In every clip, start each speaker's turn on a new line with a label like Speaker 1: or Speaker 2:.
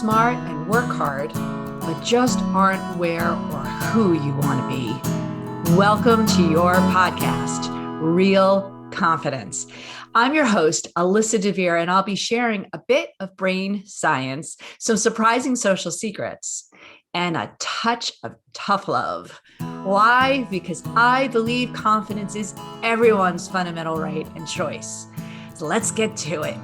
Speaker 1: smart and work hard, but just aren't where or who you want to be. Welcome to your podcast, Real Confidence. I'm your host, Alyssa DeVere, and I'll be sharing a bit of brain science, some surprising social secrets, and a touch of tough love. Why? Because I believe confidence is everyone's fundamental right and choice. So let's get to it.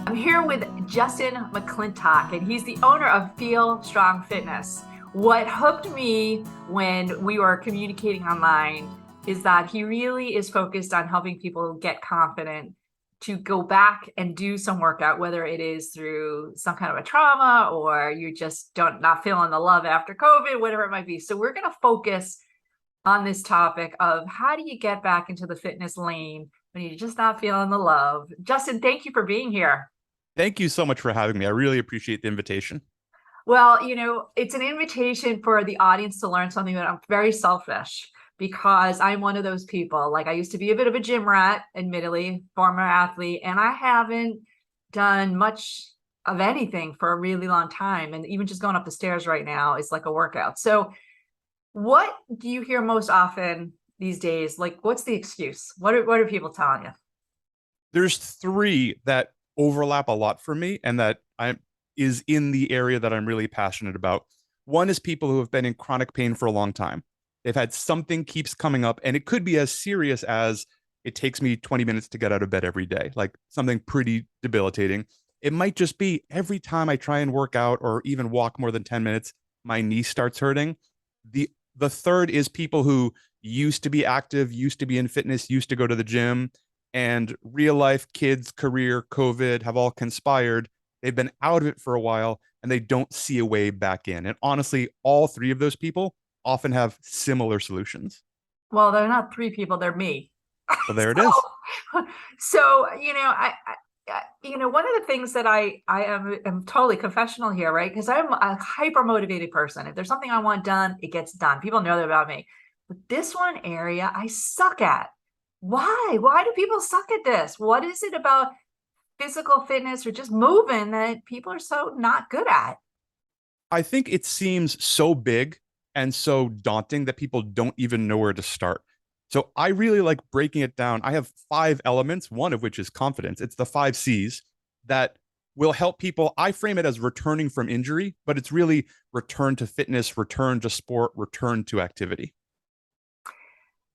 Speaker 1: I'm here with Justin McClintock, and he's the owner of Feel Strong Fitness. What hooked me when we were communicating online is that he really is focused on helping people get confident to go back and do some workout, whether it is through some kind of a trauma or you just not feeling the love after COVID, whatever it might be. So we're going to focus on this topic of how do you get back into the fitness lane when you're just not feeling the love. Justin, thank you for being here.
Speaker 2: Thank you so much for having me. I really appreciate the invitation.
Speaker 1: Well, it's an invitation for the audience to learn something, that I'm very selfish because I'm one of those people. Like, I used to be a bit of a gym rat, admittedly, former athlete, and I haven't done much of anything for a really long time. And even just going up the stairs right now is like a workout. So what do you hear most often these days? Like, what's the excuse? What are people telling you?
Speaker 2: There's three that overlap a lot for me and that is in the area that I'm really passionate about. One is people who have been in chronic pain for a long time. They've had something keeps coming up, and it could be as serious as it takes me 20 minutes to get out of bed every day, like something pretty debilitating. It might just be every time I try and work out or even walk more than 10 minutes, my knee starts hurting. The third is people who used to be active, used to be in fitness, used to go to the gym, and real life, kids, career, COVID have all conspired. They've been out of it for a while and they don't see a way back in. And honestly, all three of those people often have similar solutions.
Speaker 1: Well, they're not three people, they're me.
Speaker 2: Well, there it is.
Speaker 1: So, one of the things that I am totally confessional here, right? Because I'm a hyper motivated person. If there's something I want done, it gets done. People know that about me. But this one area I suck at. Why? Why do people suck at this? What is it about physical fitness or just moving that people are so not good at?
Speaker 2: I think it seems so big and so daunting that people don't even know where to start. So I really like breaking it down. I have 5 elements, one of which is confidence. It's the 5 C's that will help people. I frame it as returning from injury, but it's really return to fitness, return to sport, return to activity.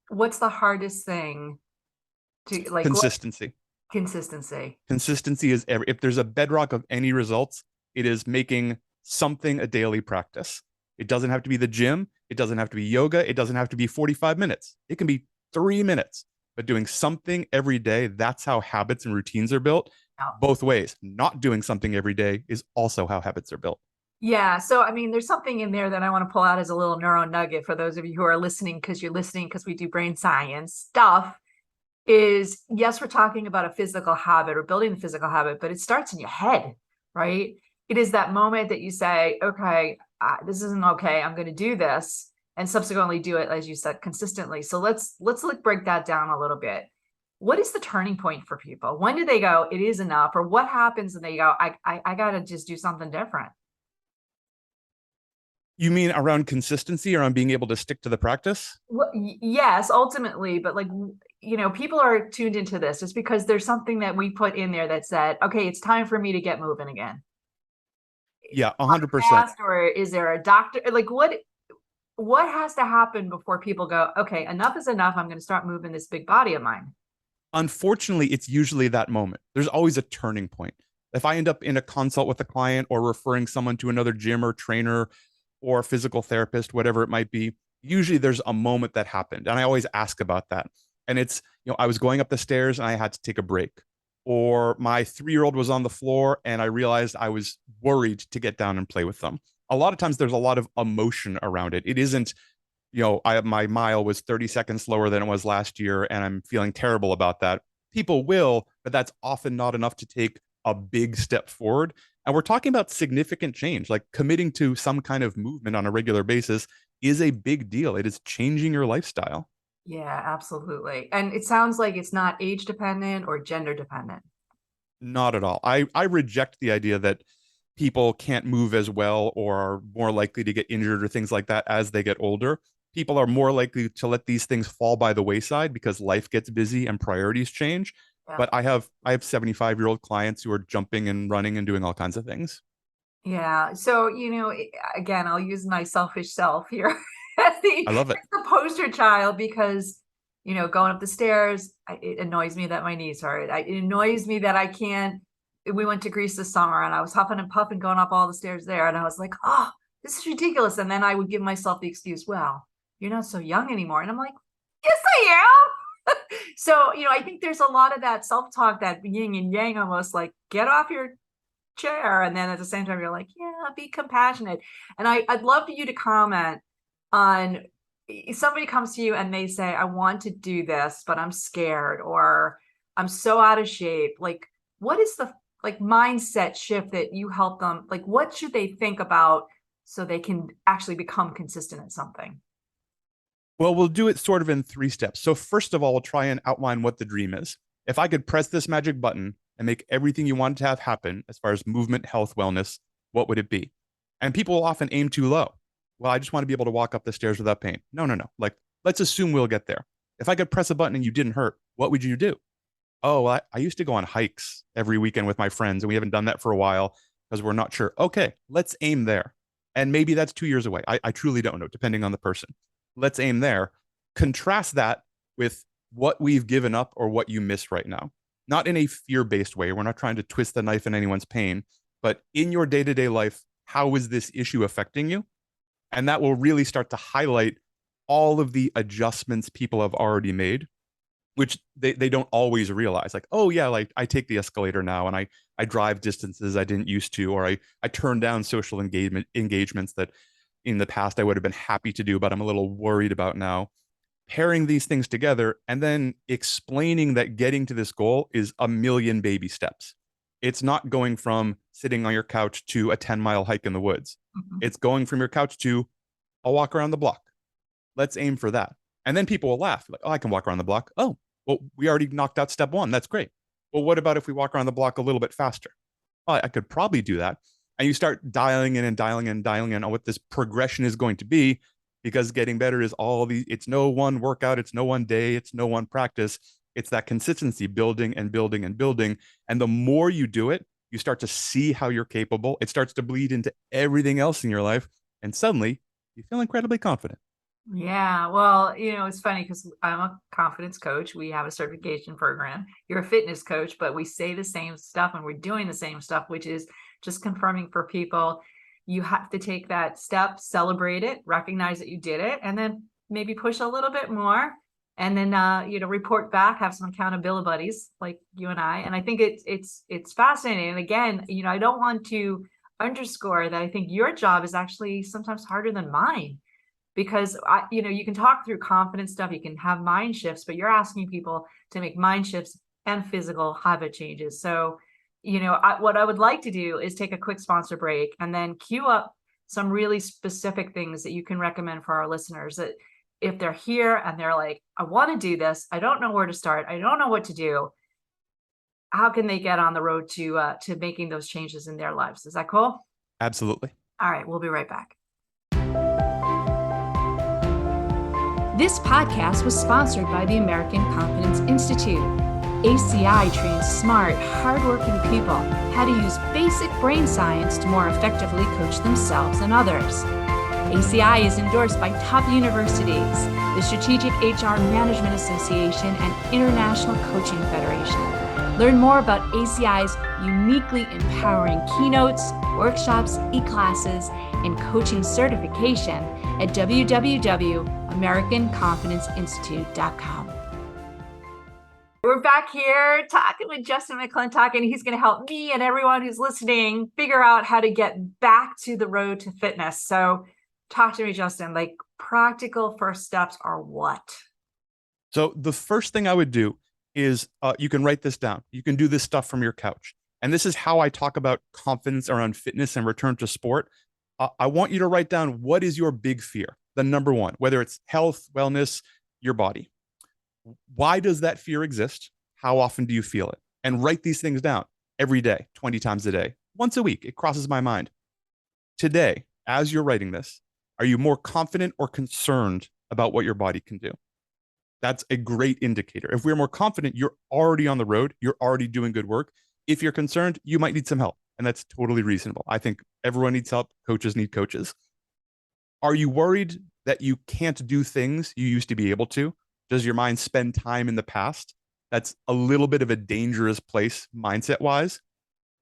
Speaker 1: What's the hardest thing to like?
Speaker 2: Consistency.
Speaker 1: Consistency.
Speaker 2: Consistency is if there's a bedrock of any results, it is making something a daily practice. It doesn't have to be the gym. It doesn't have to be yoga. It doesn't have to be 45 minutes. It can be 3 minutes, but doing something every day, that's how habits and routines are built. Both ways. Not doing something every day is also how habits are built.
Speaker 1: Yeah. So, I mean, there's something in there that I want to pull out as a little neuro nugget for those of you who are listening, because you're listening because we do brain science stuff. Is, yes, we're talking about a physical habit or building a physical habit, but it starts in your head, right? It is that moment that you say, okay, this isn't okay. I'm going to do this, and subsequently do it, as you said, consistently. So let's break that down a little bit. What is the turning point for people? When do they go, it is enough? Or what happens and they go, I got to just do something different?
Speaker 2: You mean around consistency, around being able to stick to the practice?
Speaker 1: Well, yes, ultimately, but people are tuned into this just because there's something that we put in there that said, okay, it's time for me to get moving again.
Speaker 2: Yeah, 100%.
Speaker 1: Or is there a doctor? Like, what has to happen before people go, okay, enough is enough. I'm going to start moving this big body of mine.
Speaker 2: Unfortunately, it's usually that moment. There's always a turning point. If I end up in a consult with a client or referring someone to another gym or trainer or physical therapist, whatever it might be, usually there's a moment that happened. And I always ask about that. And it's, I was going up the stairs and I had to take a break. Or my 3-year-old was on the floor and I realized I was worried to get down and play with them. A lot of times there's a lot of emotion around it. It isn't, my mile was 30 seconds slower than it was last year and I'm feeling terrible about that. People will, but that's often not enough to take a big step forward. And we're talking about significant change, like committing to some kind of movement on a regular basis is a big deal. It is changing your lifestyle.
Speaker 1: Yeah, absolutely. And it sounds like it's not age dependent or gender dependent.
Speaker 2: Not at all. I reject the idea that people can't move as well or are more likely to get injured or things like that as they get older. People are more likely to let these things fall by the wayside because life gets busy and priorities change.
Speaker 1: Yeah.
Speaker 2: But I have 75-year-old clients who are jumping and running and doing all kinds of things.
Speaker 1: Yeah. So, again, I'll use my selfish self here as
Speaker 2: I love it.
Speaker 1: the poster child because, going up the stairs, it annoys me that my knees hurt. It annoys me that I can't. We went to Greece this summer and I was huffing and puffing going up all the stairs there. And I was like, oh, this is ridiculous. And then I would give myself the excuse, well, you're not so young anymore. And I'm like, yes, I am. So, I think there's a lot of that self-talk, that yin and yang, almost like get off your chair, and then at the same time you're like, yeah, be compassionate. And I'd love for you to comment on, if somebody comes to you and they say, I want to do this but I'm scared, or I'm so out of shape, like what is the mindset shift that you help them, like what should they think about so they can actually become consistent at something?
Speaker 2: Well, we'll do it sort of in 3 steps. So first of all, we'll try and outline what the dream is. If I could press this magic button and make everything you wanted to have happen as far as movement, health, wellness, what would it be? And people will often aim too low. Well, I just want to be able to walk up the stairs without pain. No, no, no. Like, let's assume we'll get there. If I could press a button and you didn't hurt, what would you do? Oh, well, I used to go on hikes every weekend with my friends, and we haven't done that for a while because we're not sure. Okay, let's aim there. And maybe that's 2 years away. I truly don't know, depending on the person. Let's aim there. Contrast that with what we've given up or what you miss right now. Not in a fear-based way. We're not trying to twist the knife in anyone's pain, but in your day-to-day life, how is this issue affecting you? And that will really start to highlight all of the adjustments people have already made, which they don't always realize. Like, oh yeah, like I take the escalator now and I drive distances I didn't used to, or I turn down social engagements that in the past I would have been happy to do, but I'm a little worried about now. Pairing these things together and then explaining that getting to this goal is a million baby steps. It's not going from sitting on your couch to a 10-mile hike in the woods.
Speaker 1: Mhm.
Speaker 2: It's going from your couch to a walk around the block. Let's aim for that. And then people will laugh like, oh, I can walk around the block. Oh, well, we already knocked out step one. That's great. Well, what about if we walk around the block a little bit faster? Oh, I could probably do that. And you start dialing in and dialing in and dialing in on what this progression is going to be, because getting better is it's no one workout, it's no one day, it's no one practice. It's that consistency, building and building and building. And the more you do it, you start to see how you're capable. It starts to bleed into everything else in your life. And suddenly you feel incredibly confident.
Speaker 1: Yeah, well, it's funny because I'm a confidence coach. We have a certification program. You're a fitness coach, but we say the same stuff and we're doing the same stuff, which is just confirming for people. You have to take that step, celebrate it, recognize that you did it, and then maybe push a little bit more, and then report back, have some accountability buddies like you and I. And I think it's fascinating. And again, I don't want to underscore that I think your job is actually sometimes harder than mine, because you can talk through confidence stuff, you can have mind shifts, but you're asking people to make mind shifts and physical habit changes. So, what I would like to do is take a quick sponsor break and then queue up some really specific things that you can recommend for our listeners, that if they're here and they're like, I want to do this, I don't know where to start, I don't know what to do, how can they get on the road to making those changes in their lives? Is that cool?
Speaker 2: Absolutely.
Speaker 1: All right, we'll be right back. This podcast was sponsored by the American Confidence Institute. ACI trains smart, hardworking people how to use basic brain science to more effectively coach themselves and others. ACI is endorsed by top universities, the Strategic HR Management Association, and International Coaching Federation. Learn more about ACI's uniquely empowering keynotes, workshops, e-classes, and coaching certification at www.americanconfidenceinstitute.com. We're back here talking with Justin McClintock, and he's going to help me and everyone who's listening figure out how to get back to the road to fitness. So talk to me, Justin, like practical first steps are what?
Speaker 2: So the first thing I would do is you can write this down. You can do this stuff from your couch. And this is how I talk about confidence around fitness and return to sport. I want you to write down, what is your big fear? The number one, whether it's health, wellness, your body. Why does that fear exist? How often do you feel it? And write these things down. every day, 20 times a day, once a week. It crosses my mind. Today, as you're writing this, are you more confident or concerned about what your body can do? That's a great indicator. If we're more confident, you're already on the road, you're already doing good work. If you're concerned, you might need some help. And that's totally reasonable. I think everyone needs help. Coaches need coaches. Are you worried that you can't do things you used to be able to? Does your mind spend time in the past? That's a little bit of a dangerous place mindset wise.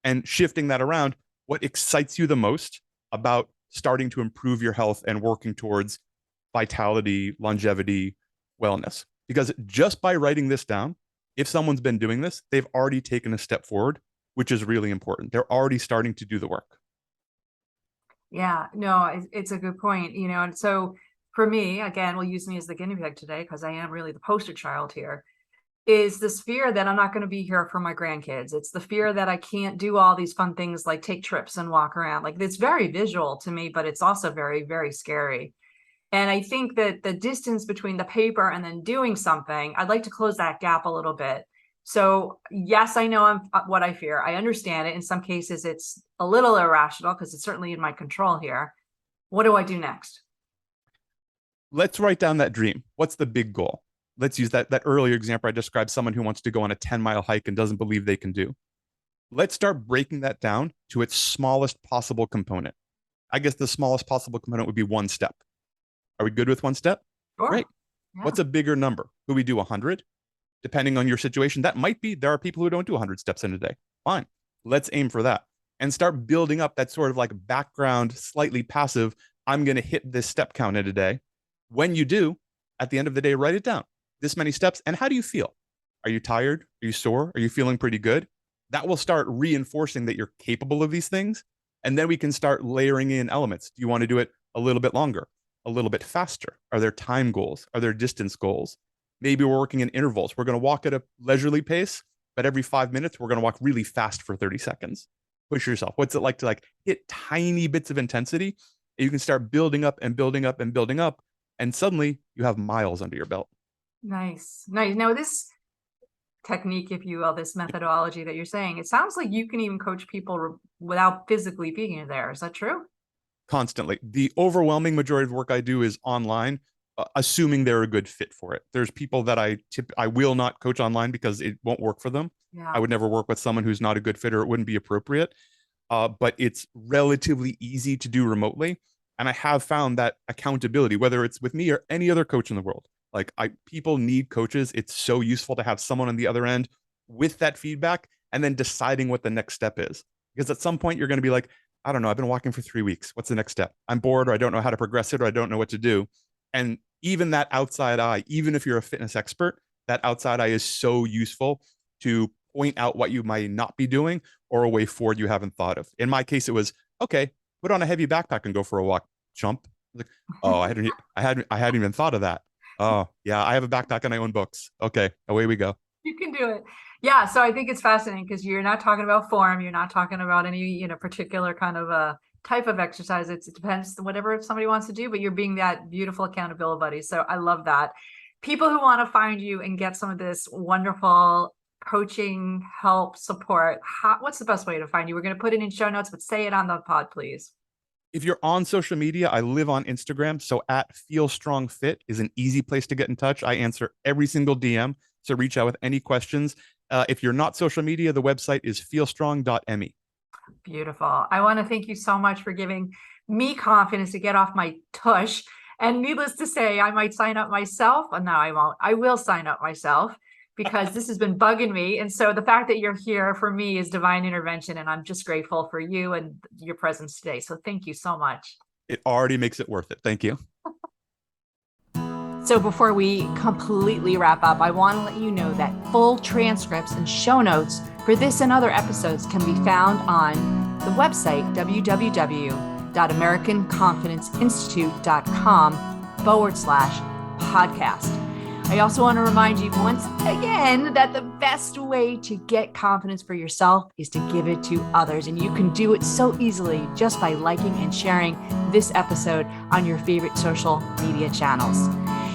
Speaker 2: And shifting that around, what excites you the most about starting to improve your health and working towards vitality, longevity, wellness? Because just by writing this down, if someone's been doing this, they've already taken a step forward, which is really important. They're already starting to do the work.
Speaker 1: Yeah, no, it's a good point, and so for me, again, we'll use me as the guinea pig today because I am really the poster child here, is this fear that I'm not going to be here for my grandkids. It's the fear that I can't do all these fun things like take trips and walk around. Like it's very visual to me, but it's also very, very scary. And I think that the distance between the paper and then doing something, I'd like to close that gap a little bit. So yes, I know what I fear. I understand it. In some cases, it's a little irrational because it's certainly in my control here. What do I do next?
Speaker 2: Let's write down that dream. What's the big goal? Let's use that earlier example I described, someone who wants to go on a 10-mile hike and doesn't believe they can do. Let's start breaking that down to its smallest possible component. I guess the smallest possible component would be one step. Are we good with one step?
Speaker 1: Sure.
Speaker 2: Great.
Speaker 1: Yeah.
Speaker 2: What's a bigger number? Could we do 100? Depending on your situation, that might be, there are people who don't do 100 steps in a day. Fine. Let's aim for that and start building up that sort of like background, slightly passive, I'm going to hit this step count in a day. When you do, at the end of the day, write it down. This many steps. And how do you feel? Are you tired? Are you sore? Are you feeling pretty good? That will start reinforcing that you're capable of these things. And then we can start layering in elements. Do you want to do it a little bit longer, a little bit faster? Are there time goals? Are there distance goals? Maybe we're working in intervals. We're going to walk at a leisurely pace, but every 5 minutes, we're going to walk really fast for 30 seconds. Push yourself. What's it like to hit tiny bits of intensity? You can start building up and building up and building up. And suddenly you have miles under your belt.
Speaker 1: Nice. Now this technique, if you will, this methodology that you're saying, it sounds like you can even coach people without physically being there. Is that true?
Speaker 2: Constantly. The overwhelming majority of work I do is online, assuming they're a good fit for it. There's people that I will not coach online because it won't work for them.
Speaker 1: Yeah.
Speaker 2: I would never work with someone who's not a good fit or it wouldn't be appropriate. But it's relatively easy to do remotely. And I have found that accountability, whether it's with me or any other coach in the world, people need coaches. It's so useful to have someone on the other end with that feedback and then deciding what the next step is. Because at some point you're going to be like, I don't know, I've been walking for 3 weeks. What's the next step? I'm bored, or I don't know how to progress it, or I don't know what to do. And even that outside eye, even if you're a fitness expert, that outside eye is so useful to point out what you might not be doing or a way forward you haven't thought of. In my case, it was, okay, put on a heavy backpack and go for a walk. Jump. Like, oh, I hadn't even thought of that. Oh, yeah, I have a backpack and I own books. Okay, away we go.
Speaker 1: You can do it. Yeah, so I think it's fascinating because you're not talking about form. You're not talking about any, particular kind of a type of exercise. It depends whatever somebody wants to do, but you're being that beautiful accountability buddy. So I love that. People who want to find you and get some of this wonderful coaching, help, support, what's the best way to find you? We're going to put it in show notes, but say it on the pod, please.
Speaker 2: If you're on social media, I live on Instagram. So at Feel Strong Fit is an easy place to get in touch. I answer every single DM. So reach out with any questions. If you're not social media, the website is feelstrong.me.
Speaker 1: Beautiful. I want to thank you so much for giving me confidence to get off my tush. And needless to say, I might sign up myself. No, I won't. I will sign up myself because this has been bugging me. And so the fact that you're here for me is divine intervention. And I'm just grateful for you and your presence today. So thank you so much.
Speaker 2: It already makes it worth it. Thank you.
Speaker 1: So before we completely wrap up, I want to let you know that full transcripts and show notes for this and other episodes can be found on the website, www.americanconfidenceinstitute.com/podcast. I also want to remind you once again that the best way to get confidence for yourself is to give it to others. And you can do it so easily just by liking and sharing this episode on your favorite social media channels.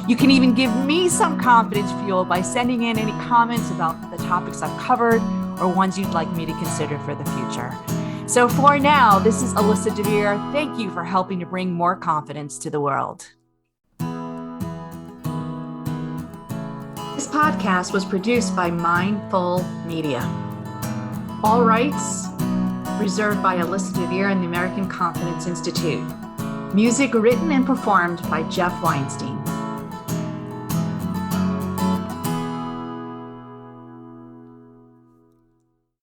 Speaker 1: You can even give me some confidence fuel by sending in any comments about the topics I've covered or ones you'd like me to consider for the future. So for now, this is Alyssa DeVere. Thank you for helping to bring more confidence to the world. This podcast was produced by Mindful Media. All rights reserved by Alyssa DeVere and the American Confidence Institute. Music written and performed by Jeff Weinstein.